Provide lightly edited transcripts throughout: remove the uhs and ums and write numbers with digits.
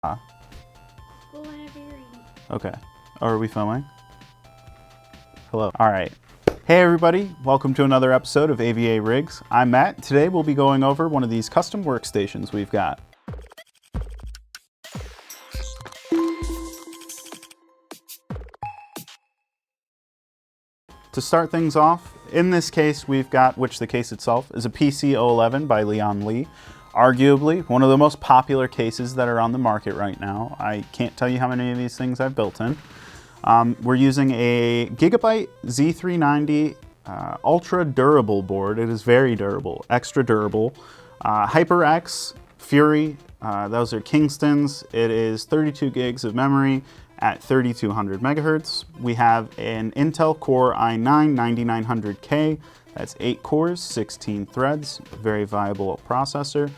Whatever you're eating. Okay. Oh, are we filming? Hello. All right. Hey everybody, welcome to another episode of AVARigs. I'm Matt. Today we'll be going over one of these custom workstations we've got. To start things off, in this case we've got, which the case itself is a PC011 by Lian. Arguably one of the most popular cases that are on the market right now. I can't tell you how many of these things I've built in. We're using a Gigabyte Z390 ultra durable board. It is very durable, extra durable. HyperX, Fury, those are Kingstons. It is 32 gigs of memory at 3200 megahertz. We have an Intel Core i9 9900K. That's 8 cores, 16 threads, very viable processor.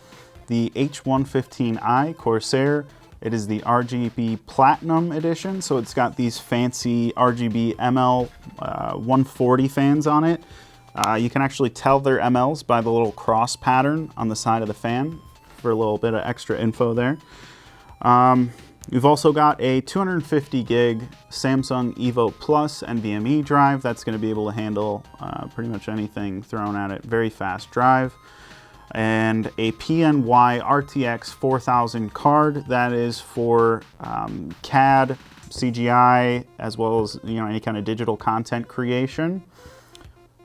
The H115i Corsair, it is the RGB Platinum edition, so it's got these fancy RGB ML 140 fans on it. You can actually tell they're MLs by the little cross pattern on the side of the fan for a little bit of extra info there. We've also got a 250 gig Samsung EVO Plus NVMe drive that's going to be able to handle pretty much anything thrown at it. Very fast drive. And a PNY RTX 4000 card that is for CAD, CGI, as well as any kind of digital content creation.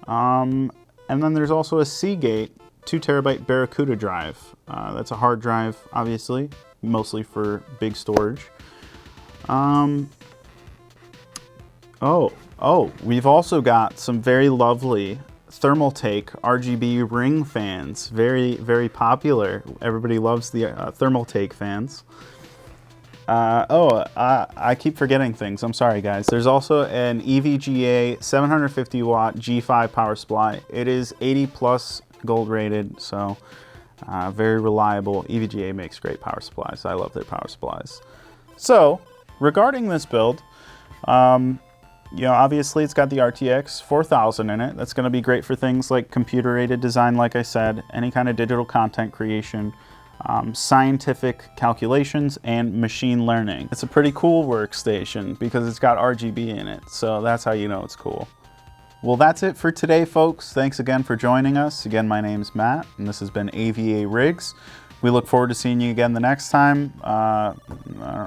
And then there's also a Seagate 2 terabyte Barracuda drive. That's a hard drive, obviously, mostly for big storage. We've also got some very lovely Thermaltake RGB ring fans. Very, very popular. Everybody loves the Thermaltake fans. I keep forgetting things. I'm sorry, guys. There's also an EVGA 750 watt G5 power supply. It is 80 plus gold rated, so very reliable. EVGA makes great power supplies. I love their power supplies. So, regarding this build, obviously it's got the RTX 4000 in it. That's going to be great for things like computer-aided design, like I said, any kind of digital content creation, scientific calculations, and machine learning. It's a pretty cool workstation because it's got RGB in it, so that's how you know it's cool. Well, that's it for today, folks. Thanks again for joining us. Again, my name's Matt, and this has been AVARigs. We look forward to seeing you again the next time.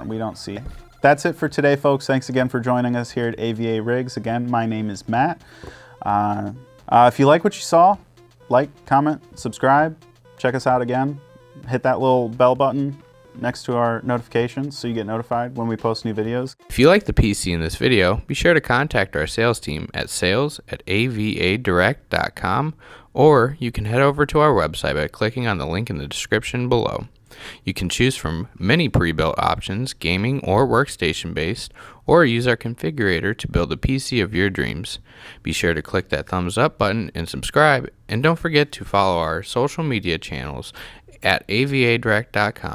We don't see you. That's it for today, folks. Thanks again for joining us here at AVARigs. Again, my name is Matt. If you like what you saw, like, comment, subscribe, check us out again. Hit that little bell button next to our notifications so you get notified when we post new videos. If you like the PC in this video, be sure to contact our sales team at sales@avadirect.com, or you can head over to our website by clicking on the link in the description below. You can choose from many pre-built options, gaming or workstation based, or use our configurator to build a PC of your dreams. Be sure to click that thumbs up button and subscribe, and don't forget to follow our social media channels at avadirect.com.